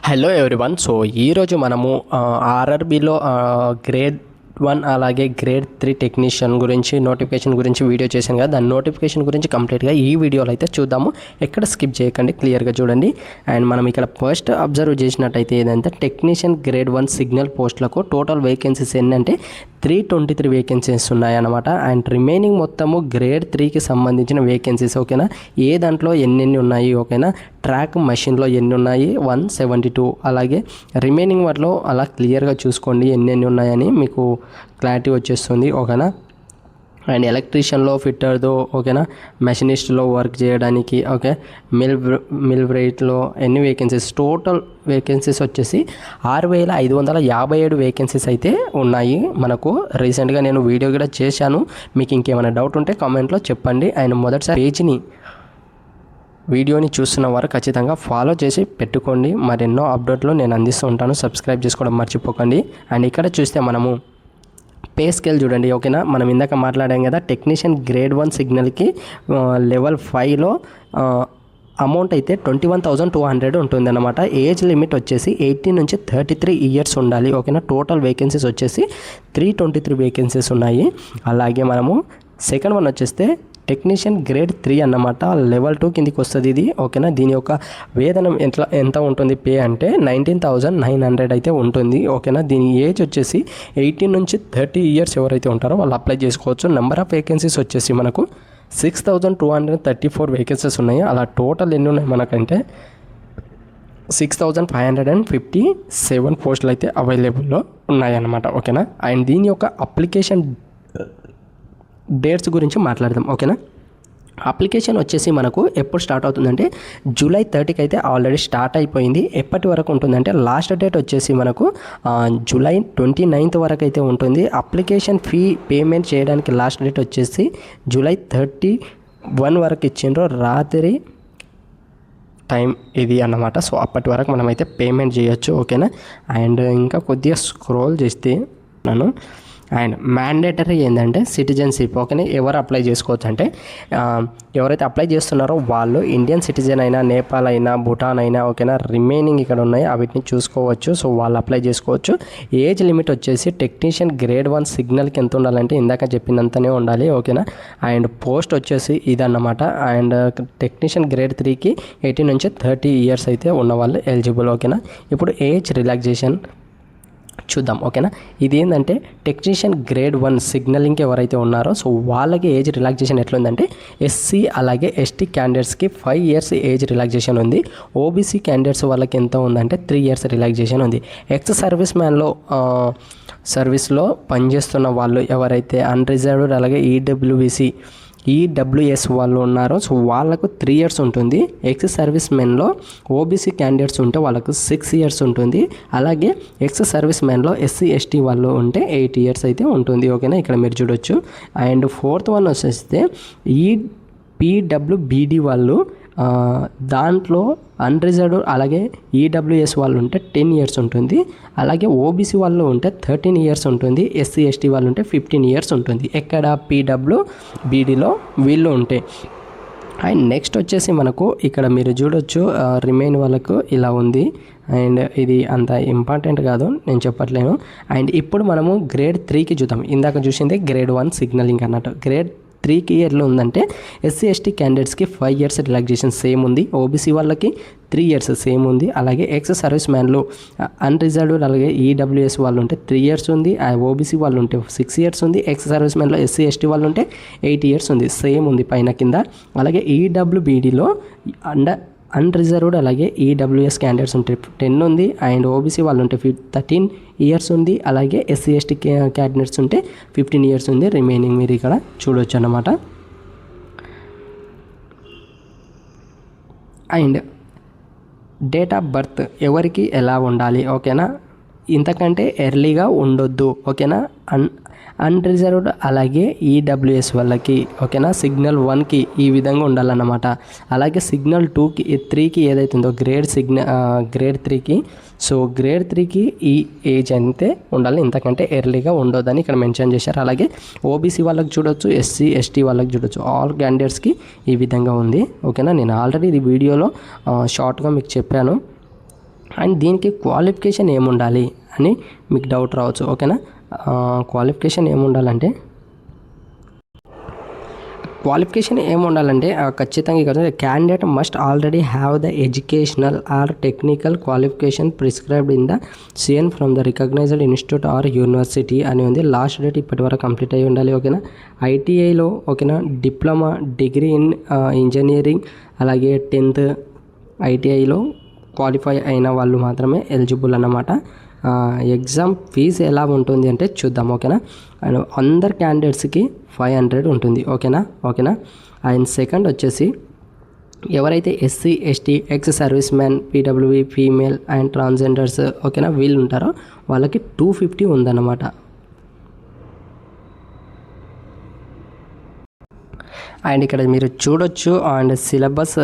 Hello everyone. So ఈరోజు మనము ఆర్ఆర్బిలో grade 1 అలాగే గ్రేడ్ 3 టెక్నీషియన్ గురించి నోటిఫికేషన్ గురించి వీడియో చేశాను కదా, దాని నోటిఫికేషన్ గురించి కంప్లీట్గా ఈ వీడియోలో అయితే చూద్దాము. ఎక్కడ స్కిప్ చేయకండి, క్లియర్గా చూడండి. అండ్ మనం ఇక్కడ ఫస్ట్ అబ్జర్వ్ చేసినట్టయితే ఏదంటే టెక్నీషియన్ గ్రేడ్ 1 సిగ్నల్ పోస్టులకు టోటల్ వేకెన్సీస్ ఏంటంటే 323 వేకెన్సీస్ ఉన్నాయన్నమాట. అండ్ రిమైనింగ్ మొత్తము గ్రేడ్ 3కి సంబంధించిన వేకెన్సీస్. ఓకేనా, ఏ దాంట్లో ఎన్ని ఉన్నాయి, ఓకేనా, ట్రాక్ మెషిన్లో ఎన్ని ఉన్నాయి 172, అలాగే రిమైనింగ్ వాటిలో అలా క్లియర్గా చూసుకోండి ఎన్ని ఉన్నాయని మీకు క్లారిటీ వచ్చేస్తుంది. ఓకేనా, అండ్ ఎలక్ట్రీషియన్లో ఫిట్టర్తో, ఓకేనా, మెషినిస్ట్లో వర్క్ చేయడానికి, ఓకే, మిల్బ్రైట్లో ఎన్ని వేకెన్సీస్, టోటల్ వేకెన్సీస్ వచ్చేసి 6557 వేకెన్సీస్ అయితే ఉన్నాయి మనకు. రీసెంట్గా నేను వీడియో కూడా చేశాను, మీకు ఇంకేమైనా డౌట్ ఉంటే కామెంట్లో చెప్పండి. అండ్ మొదటిసారి పేజ్ని వీడియోని చూస్తున్న వారు ఖచ్చితంగా ఫాలో చేసి పెట్టుకోండి. మరెన్నో అప్డేట్లు నేను అందిస్తూ ఉంటాను, సబ్స్క్రైబ్ చేసుకోవడం మర్చిపోకండి. అండ్ ఇక్కడ చూస్తే మనము పే స్కేల్ చూడండి. ఓకేనా, మనం ఇందాక మాట్లాడాం కదా, టెక్నీషియన్ గ్రేడ్ 1 సిగ్నల్కి లెవెల్ 5లో అమౌంట్ అయితే 21,200 ఉంటుంది అన్నమాట. ఏజ్ లిమిట్ వచ్చేసి 18 నుంచి 33 ఇయర్స్ ఉండాలి. ఓకేనా, టోటల్ వేకెన్సీస్ వచ్చేసి 323 వేకెన్సీస్ ఉన్నాయి. అలాగే మనము సెకండ్ వన్ వచ్చేస్తే టెక్నీషియన్ గ్రేడ్ 3 అన్నమాట, లెవెల్ 2 కిందికి వస్తుంది ఇది. ఓకేనా, దీని యొక్క వేతనం ఎంత ఉంటుంది పే అంటే 19,900 అయితే ఉంటుంది. ఓకేనా, దీని ఏజ్ వచ్చేసి 18 నుంచి 30 ఇయర్స్ ఎవరైతే ఉంటారో వాళ్ళు అప్లై చేసుకోవచ్చు. నెంబర్ ఆఫ్ వేకెన్సీస్ వచ్చేసి మనకు 6,234 వేకెన్సీస్ ఉన్నాయి. అలా టోటల్ ఎన్ని ఉన్నాయి మనకంటే 6,557 పోస్టులు అయితే అవైలబుల్లో ఉన్నాయన్నమాట. ఓకేనా, అండ్ దీని యొక్క అప్లికేషన్ డేట్స్ గురించి మాట్లాడదాం. ఓకేనా, అప్లికేషన్ వచ్చేసి మనకు ఎప్పుడు స్టార్ట్ అవుతుందంటే జూలై 30కి అయితే ఆల్రెడీ స్టార్ట్ అయిపోయింది. ఎప్పటి వరకు ఉంటుందంటే లాస్ట్ డేట్ వచ్చేసి మనకు జూలై 29th వరకు అయితే ఉంటుంది. అప్లికేషన్ ఫీ పేమెంట్ చేయడానికి లాస్ట్ డేట్ వచ్చేసి జూలై 31 వరకు ఇచ్చిండ్రు, రాత్రి టైం ఇది అన్నమాట. సో అప్పటి వరకు మనమైతే పేమెంట్ చేయొచ్చు. ఓకేనా, అండ్ ఇంకా కొద్దిగా స్క్రోల్ చేస్తే నన్ను అండ్ మ్యాండేటరీ ఏంటంటే సిటిజన్షిప్. ఓకేనా, ఎవరు అప్లై చేసుకోవచ్చు అంటే ఎవరైతే అప్లై చేస్తున్నారో వాళ్ళు ఇండియన్ సిటిజన్ అయినా, నేపాల్ అయినా, భూటాన్ అయినా, ఓకేనా, రిమైనింగ్ ఇక్కడ ఉన్నాయి వీటిని చూసుకోవచ్చు. సో వాళ్ళు అప్లై చేసుకోవచ్చు. ఏజ్ లిమిట్ వచ్చేసి టెక్నీషియన్ గ్రేడ్ 1 సిగ్నల్కి ఎంత ఉండాలంటే ఇందాక చెప్పినంతనే ఉండాలి. ఓకేనా, అండ్ పోస్ట్ వచ్చేసి ఇదన్నమాట. అండ్ టెక్నీషియన్ గ్రేడ్ 3కి 18 నుంచి 30 ఇయర్స్ అయితే ఉన్న వాళ్ళు ఎలిజిబుల్. ఓకేనా, ఇప్పుడు ఏజ్ రిలాక్సేషన్ చూద్దాం. ఓకేనా, ఇది ఏంటంటే టెక్నీషియన్ గ్రేడ్ 1 సిగ్నలింగ్కి ఎవరైతే ఉన్నారో సో వాళ్ళకి ఏజ్ రిలాక్సేషన్ ఎట్లుందంటే ఎస్సీ అలాగే ఎస్టీ క్యాండిడేట్స్కి 5 ఇయర్స్ ఏజ్ రిలాక్సేషన్ ఉంది. ఓబీసీ క్యాండిడేట్స్ వాళ్ళకి ఎంత ఉందంటే 3 ఇయర్స్ రిలాక్సేషన్ ఉంది. ఎక్స్ సర్వీస్ మ్యాన్లో సర్వీస్లో పనిచేస్తున్న వాళ్ళు ఎవరైతే అన్రిజర్వ్డ్ అలాగే ఈడబ్ల్యూఎస్ వాళ్ళు ఉన్నారో సో వాళ్ళకు 3 ఇయర్స్ ఉంటుంది. ఎక్స్ సర్వీస్ మెన్లో ఓబీసీ క్యాండిడేట్స్ ఉంటే వాళ్ళకు 6 ఇయర్స్ ఉంటుంది. అలాగే ఎక్స్ సర్వీస్ మెన్లో ఎస్సీ ఎస్టీ వాళ్ళు ఉంటే 8 ఇయర్స్ అయితే ఉంటుంది. ఓకేనా, ఇక్కడ మీరు చూడొచ్చు. అండ్ ఫోర్త్ వన్ వచ్చేస్తే పీడబ్ల్యూబీడీ వాళ్ళు దాంట్లో అన్రిజర్వ్డ్ అలాగే ఈడబ్ల్యూఎస్ వాళ్ళు ఉంటే 10 ఇయర్స్ ఉంటుంది. అలాగే ఓబీసీ వాళ్ళు ఉంటే 13 ఇయర్స్ ఉంటుంది. ఎస్సీ ఎస్టీ వాళ్ళు ఉంటే 15 ఇయర్స్ ఉంటుంది. ఎక్కడ పీడబ్ల్యూబీడీలో వీళ్ళు ఉంటే. అండ్ నెక్స్ట్ వచ్చేసి మనకు ఇక్కడ మీరు చూడొచ్చు రిమైన్ వాళ్ళకు ఇలా ఉంది. అండ్ ఇది అంత ఇంపార్టెంట్ కాదు, నేను చెప్పట్లేను. అండ్ ఇప్పుడు మనము గ్రేడ్ 3కి చూద్దాం. ఇందాక చూసింది గ్రేడ్ 1 సిగ్నలింగ్ అన్నట్టు. గ్రేడ్ 3కి ఇయర్లో ఉందంటే ఎస్సీ ఎస్టీ క్యాండిడేట్స్కి 5 ఇయర్స్ రిలాక్సేషన్ సేమ్ ఉంది. ఓబీసీ వాళ్ళకి 3 ఇయర్స్ సేమ్ ఉంది. అలాగే ఎక్స్ సర్వీస్ మ్యాన్లు అన్రిజర్వ్డ్ అలాగే ఈడబ్ల్యూఎస్ వాళ్ళు ఉంటే 3 ఇయర్స్ ఉంది. ఓబీసీ వాళ్ళు ఉంటే 6 ఇయర్స్ ఉంది. ఎక్స్ సర్వీస్ మ్యాన్లో ఎస్సీ ఎస్టీ వాళ్ళు ఉంటే 8 ఇయర్స్ ఉంది. సేమ్ ఉంది పైన కింద. అలాగే ఈడబ్ల్యూబీడీలో అన్రిజర్వ్డ్ అలాగే ఈడబ్ల్యూఎస్ క్యాండిడేట్స్ ఉంటే 10 ఉంది. అండ్ ఓబీసీ వాళ్ళు ఉంటే 13 ఇయర్స్ ఉంది. అలాగే ఎస్సీ ఎస్టీ క్యాండిడేట్స్ ఉంటే 15 ఇయర్స్ ఉంది. రిమైనింగ్ మీరు ఇక్కడ చూడొచ్చు అన్నమాట. అండ్ డేట్ ఆఫ్ బర్త్ ఎవరికి ఎలా ఉండాలి, ఓకేనా, ఇంతకంటే ఎర్లీగా ఉండొద్దు. ఓకేనా, అన్రిజర్వ్డ్ అలాగే ఈడబ్ల్యూఎస్ వాళ్ళకి, ఓకేనా, సిగ్నల్ 1కి ఈ విధంగా ఉండాలన్నమాట. అలాగే సిగ్నల్ 2కి 3కి ఏదైతే ఉందో గ్రేడ్ 3కి సో గ్రేడ్ 3కి ఈ ఏజ్ అంతే ఉండాలి, ఇంతకంటే ఎర్లీగా ఉండొద్దని ఇక్కడ మెన్షన్ చేశారు. అలాగే ఓబీసీ వాళ్ళకి చూడొచ్చు, ఎస్సీ ఎస్టీ వాళ్ళకి చూడొచ్చు. ఆల్ క్యాండిడేట్స్కి ఈ విధంగా ఉంది. ఓకేనా, నేను ఆల్రెడీ ఇది వీడియోలో షార్ట్గా మీకు చెప్పాను. అండ్ దీనికి క్వాలిఫికేషన్ ఏముండాలి అని మీకు డౌట్ రావచ్చు. ఓకేనా, క్వాలిఫికేషన్ ఏముండాలంటే ఖచ్చితంగా ఇక్కడ candidate must already have the educational or technical qualification prescribed in the CN from the recognised institute or university అని ఉంది. లాస్ట్ డేట్ ఇప్పటి వరకు కంప్లీట్ అయ్యి ఉండాలి. ఓకేనా, ఐటీఐలో ఓకేనా డిప్లొమా డిగ్రీ ఇన్ ఇంజనీరింగ్ అలాగే 10th ఐటీఐలో క్వాలిఫై అయిన వాళ్ళు మాత్రమే ఎలిజిబుల్ అన్నమాట. ఎగ్జామ్ ఫీజు ఎలా ఉంటుంది అంటే చూద్దాం. ఓకేనా, అండ్ అందరు క్యాండిడేట్స్కి 500 ఉంటుంది. ఓకేనా. అండ్ సెకండ్ వచ్చేసి ఎవరైతే SC ST ex service man PWB female and transgenders ఓకేనా వీళ్ళు ఉంటారో వాళ్ళకి 250 ఉందన్నమాట. అండ్ ఇక్కడ మీరు చూడొచ్చు. అండ్ సిలబస్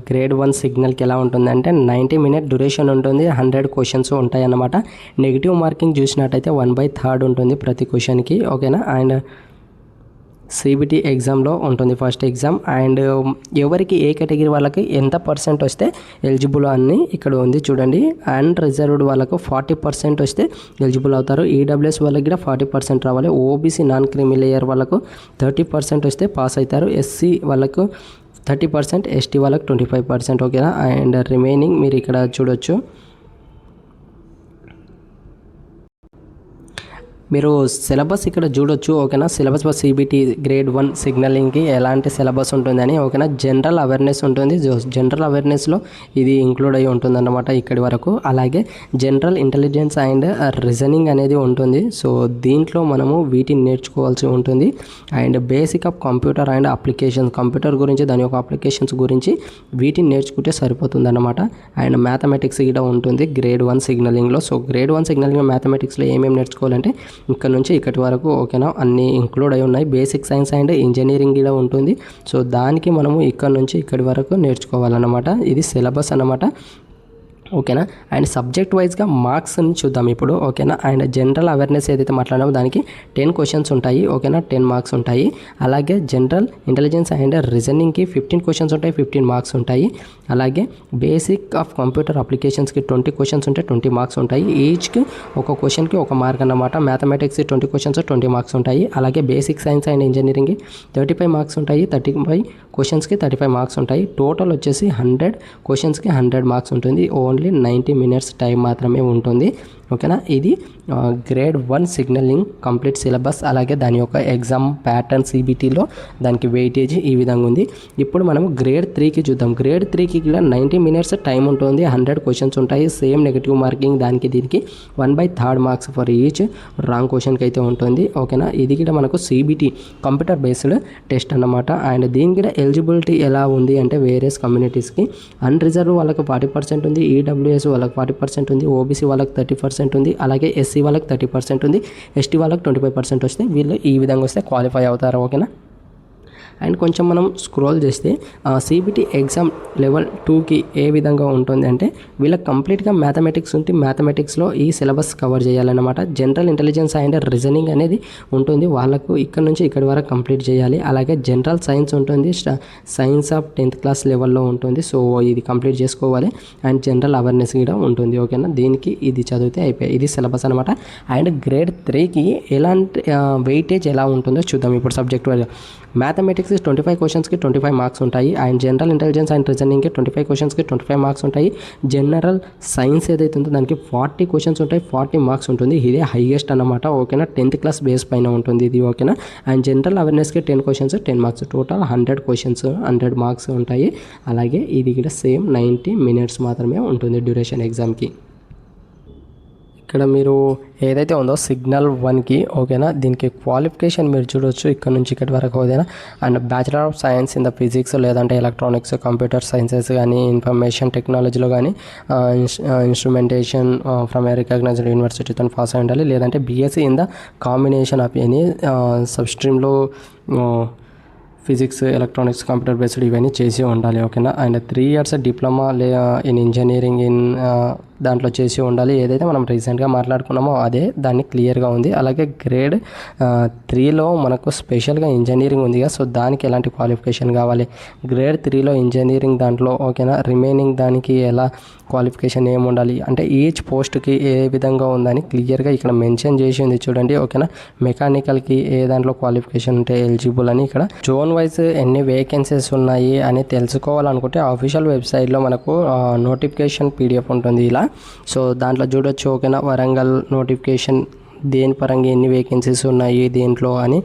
గ్రేడ్ 1 సిగ్నల్కి ఎలా ఉంటుందంటే 90 minute డ్యూరేషన్ ఉంటుంది, 100 క్వశ్చన్స్ ఉంటాయి అన్నమాట. నెగిటివ్ మార్కింగ్ చూసినట్టయితే 1/3 ఉంటుంది ప్రతి క్వశ్చన్కి. ఓకేనా, అండ్ సిబిటి ఎగ్జామ్లో ఉంటుంది ఫస్ట్ ఎగ్జామ్. అండ్ ఎవరికి ఏ కేటగిరీ వాళ్ళకి ఎంత పర్సెంట్ వస్తే ఎలిజిబుల్ అని ఇక్కడ ఉంది చూడండి. అండ్ రిజర్వ్డ్ వాళ్ళకు 40% వస్తే ఎలిజిబుల్ అవుతారు. ఈడబ్ల్యూఎస్ వాళ్ళకి కూడా 40% రావాలి. ఓబీసీ నాన్ క్రిమి లేయర్ వాళ్ళకు 30% వస్తే పాస్ అవుతారు. ఎస్సీ వాళ్ళకు 30%, ఎస్టీ వాళ్ళకు 25%. ఓకేనా, అండ్ రిమైనింగ్ మీరు ఇక్కడ చూడొచ్చు. మీరు సిలబస్ ఇక్కడ చూడొచ్చు. ఓకేనా, సిలబస్ ఫర్ సిబిటి గ్రేడ్ 1 సిగ్నలింగ్కి ఎలాంటి సిలబస్ ఉంటుందని. ఓకేనా, జనరల్ అవేర్నెస్ ఉంటుంది. జనరల్ అవేర్నెస్లో ఇది ఇంక్లూడ్ అయ్యి ఉంటుందన్నమాట ఇక్కడి వరకు. అలాగే జనరల్ ఇంటెలిజెన్స్ అండ్ రీజనింగ్ అనేది ఉంటుంది. సో దీంట్లో మనము వీటిని నేర్చుకోవాల్సి ఉంటుంది. And basic of computer and applications, computer గురించి దాని యొక్క అప్లికేషన్స్ గురించి వీటిని నేర్చుకుంటే సరిపోతుంది అన్నమాట. అండ్ మ్యాథమెటిక్స్ కూడా ఉంటుంది గ్రేడ్ 1 సిగ్నలింగ్లో. సో గ్రేడ్ 1 సిగ్నలింగ్ మ్యాథమెటిక్స్లో ఏమేమి నేర్చుకోవాలంటే ఇక్కడ నుంచి ఇక్కడి వరకు ఓకేనా అన్నీ ఇంక్లూడ్ అయి ఉన్నాయి. బేసిక్ సైన్స్ అండ్ ఇంజనీరింగ్ కూడా ఉంటుంది. సో దానికి మనము ఇక్కడ నుంచి ఇక్కడి వరకు నేర్చుకోవాలన్నమాట. ఇది సిలబస్ అన్నమాట. ఓకేనా, అండ్ సబ్జెక్ట్ వైజ్గా మార్క్స్ని చూద్దాం ఇప్పుడు. ఓకేనా, అండ్ జనరల్ అవేర్నెస్ ఏదైతే మాట్లాడామో దానికి 10 క్వశ్చన్స్ ఉంటాయి. ఓకేనా, 10 మార్క్స్ ఉంటాయి. అలాగే జనరల్ ఇంటెలిజెన్స్ అండ్ రీజనింగ్కి 15 క్వశ్చన్స్ ఉంటాయి, 15 మార్క్స్ ఉంటాయి. అలాగే బేసిక్ ఆఫ్ కంప్యూటర్ అప్లికేషన్స్కి 20 క్వశ్చన్స్ ఉంటాయి, 20 మార్క్స్ ఉంటాయి. ఈచ్కి ఒక క్వశ్చన్కి 1 మార్క్ అన్నమాట. మ్యాథమెటిక్స్కి 20 క్వశ్చన్స్ 20 మార్క్స్ ఉంటాయి. అలాగే బేసిక్ సైన్స్ అండ్ ఇంజనీరింగ్కి 35 మార్క్స్ ఉంటాయి, 35 క్వశ్చన్స్కి 35 మార్క్స్ ఉంటాయి. టోటల్ వచ్చేసి 100 క్వశ్చన్స్కి 100 మార్క్స్ ఉంటుంది. ఓన్లీ 90 minutes టైం మాత్రమే ఉంటుంది. ఓకేనా, ఇది గ్రేడ్ 1 సిగ్నలింగ్ కంప్లీట్ సిలబస్. అలాగే దాని యొక్క ఎగ్జామ్ ప్యాటర్న్ సిబిటీలో దానికి వెయిటేజ్ ఈ విధంగా ఉంది. ఇప్పుడు మనం గ్రేడ్ 3కి చూద్దాం. గ్రేడ్ 3కి కూడా 90 minutes టైం ఉంటుంది, 100 క్వశ్చన్స్ ఉంటాయి. సేమ్ నెగిటివ్ మార్కింగ్ దానికి దీనికి 1/3 మార్క్స్ ఫర్ ఈచ్ రాంగ్ క్వశ్చన్కి అయితే ఉంటుంది. ఓకేనా, ఇది కూడా మనకు సిబిటీ కంప్యూటర్ బేస్డ్ టెస్ట్ అన్నమాట. అండ్ దీనికి కూడా ఎలిజిబిలిటీ ఎలా ఉంది అంటే వేరియస్ కమ్యూనిటీస్కి అన్రిజర్వ్ వాళ్ళకు 40% ఉంది, ఈడబ్ల్యూఎస్ వాళ్ళకి 40% ఉంది, ఓబీసీ వాళ్ళకి 30% ఉంది, అలాగే ఎస్సీ వాళ్ళకి 30% ఉంది, ఎస్టీ వాళ్ళకి 25% వస్తే వీళ్ళు ఈ విధంగా వస్తే క్వాలిఫై అవుతారు. ఓకేనా, అండ్ కొంచెం మనం స్క్రోల్ చేస్తే సిబిటి ఎగ్జామ్ లెవెల్ 2కి ఏ విధంగా ఉంటుంది అంటే వీళ్ళకి కంప్లీట్గా మ్యాథమెటిక్స్ ఉంటుంది. మ్యాథమెటిక్స్లో ఈ సిలబస్ కవర్ చేయాలన్నమాట. జనరల్ ఇంటెలిజెన్స్ అండ్ రీజనింగ్ అనేది ఉంటుంది, వాళ్ళకు ఇక్కడ నుంచి ఇక్కడి వరకు కంప్లీట్ చేయాలి. అలాగే జనరల్ సైన్స్ ఉంటుంది, సైన్స్ ఆఫ్ 10th క్లాస్ లెవెల్లో ఉంటుంది. సో ఇది కంప్లీట్ చేసుకోవాలి. అండ్ జనరల్ అవేర్నెస్ కూడా ఉంటుంది. ఓకేనా, దీనికి ఇది చదివితే అయిపోయాయి. ఇది సిలబస్ అనమాట. అండ్ గ్రేడ్ 3కి ఎలాంటి వెయిటేజ్ ఎలా ఉంటుందో చూద్దాం ఇప్పుడు సబ్జెక్ట్ వైజ్. మ్యాథమెటిక్స్ 25 క్వశ్చన్స్కి 25 మార్క్స్ ఉంటాయి. అండ్ జనరల్ ఇంటెలిజెన్స్ అండ్ రీజనింగ్కి 25 క్వశ్చన్స్కి 25 మార్క్స్ ఉంటాయి. జనరల్ సైన్స్ ఏదైతే ఉందో దానికి 40 క్వశ్చన్స్ ఉంటాయి, 40 మార్క్స్ ఉంటుంది. ఇదే హైయెస్ట్ అన్నమాట. ఓకేనా, 10th క్లాస్ బేస్ పైన ఉంటుంది ఇది. ఓకేనా, అండ్ జనరల్ అవేర్నెస్కి 10 questions 10 marks, total 100 questions 100 marks ఉంటాయి. అలాగే ఇది కూడా సేమ్ 90 minutes మాత్రమే ఉంటుంది డ్యూరేషన్ ఎగ్జామ్కి. ఇక్కడ మీరు ఏదైతే ఉందో సిగ్నల్ 1కి ఓకేనా దీనికి క్వాలిఫికేషన్ మీరు చూడొచ్చు ఇక్కడ నుంచి ఇక్కడి వరకు ఓకేనా. And bachelor of science in the physics లేదంటే ఎలక్ట్రానిక్స్ కంప్యూటర్ సైన్సెస్ కానీ ఇన్ఫర్మేషన్ టెక్నాలజీలో కానీ ఇన్స్ట్రుమెంటేషన్ ఫ్రమ్ ఏ రికగ్నైజ్డ్ యూనివర్సిటీతో పాస్ అయి ఉండాలి. లేదంటే BSc in the combination of any sub స్ట్రీమ్లో ఫిజిక్స్ ఎలక్ట్రానిక్స్ కంప్యూటర్ బేస్డ్ ఇవన్నీ చేసి ఉండాలి. ఓకేనా, and 3 years diploma in engineering in దాంట్లో చేసి ఉండాలి. ఏదైతే మనం రీసెంట్గా మాట్లాడుకున్నామో అదే దాన్ని క్లియర్గా ఉంది. అలాగే గ్రేడ్ 3లో మనకు స్పెషల్గా ఇంజనీరింగ్ ఉంది కదా, సో దానికి ఎలాంటి క్వాలిఫికేషన్ కావాలి, గ్రేడ్ 3లో ఇంజనీరింగ్ దాంట్లో ఓకేనా, రిమైనింగ్ దానికి ఎలా క్వాలిఫికేషన్ ఏమి ఉండాలి అంటే ఈచ్ పోస్ట్కి ఏ విధంగా ఉందని క్లియర్గా ఇక్కడ మెన్షన్ చేసి ఉంది చూడండి ఓకేనా. మెకానికల్కి ఏ దాంట్లో క్వాలిఫికేషన్ ఉంటే ఎలిజిబుల్ అని, ఇక్కడ జోన్ వైజ్ ఎన్ని వేకెన్సీస్ ఉన్నాయి అని తెలుసుకోవాలనుకుంటే ఆఫీషియల్ వెబ్సైట్లో మనకు నోటిఫికేషన్ పీడిఎఫ్ ఉంటుంది ఇలా. సో దాంట్లో చూడొచ్చు ఓకేనా, వరంగల్ నోటిఫికేషన్ దేని పరంగా ఎన్ని వేకెన్సీస్ ఉన్నాయి దీంట్లో అని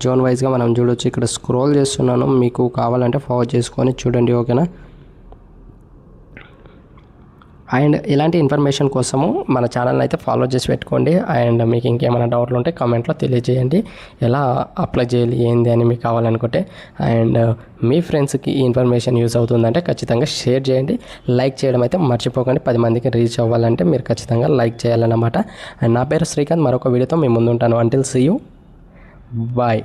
జోన్ వైజ్గా మనం చూడొచ్చు. ఇక్కడ స్క్రోల్ చేస్తున్నాను, మీకు కావాలంటే ఫార్వర్డ్ చేసుకొని చూడండి ఓకేనా. అండ్ ఇలాంటి ఇన్ఫర్మేషన్ కోసము మన ఛానల్ని అయితే ఫాలో చేసి పెట్టుకోండి. అండ్ మీకు ఇంకేమైనా డౌట్లు ఉంటే కామెంట్లో తెలియజేయండి, ఎలా అప్లై చేయాలి ఏంది అని మీకు కావాలనుకుంటే. అండ్ మీ ఫ్రెండ్స్కి ఈ ఇన్ఫర్మేషన్ యూస్ అవుతుందంటే ఖచ్చితంగా షేర్ చేయండి. లైక్ చేయడం అయితే మర్చిపోకండి, 10 మందికి రీచ్ అవ్వాలంటే మీరు ఖచ్చితంగా లైక్ చేయాలన్నమాట. అండ్ నా పేరు శ్రీకాంత్, మరొక వీడియోతో మీ ముందు ఉంటాను. Until see you, bye.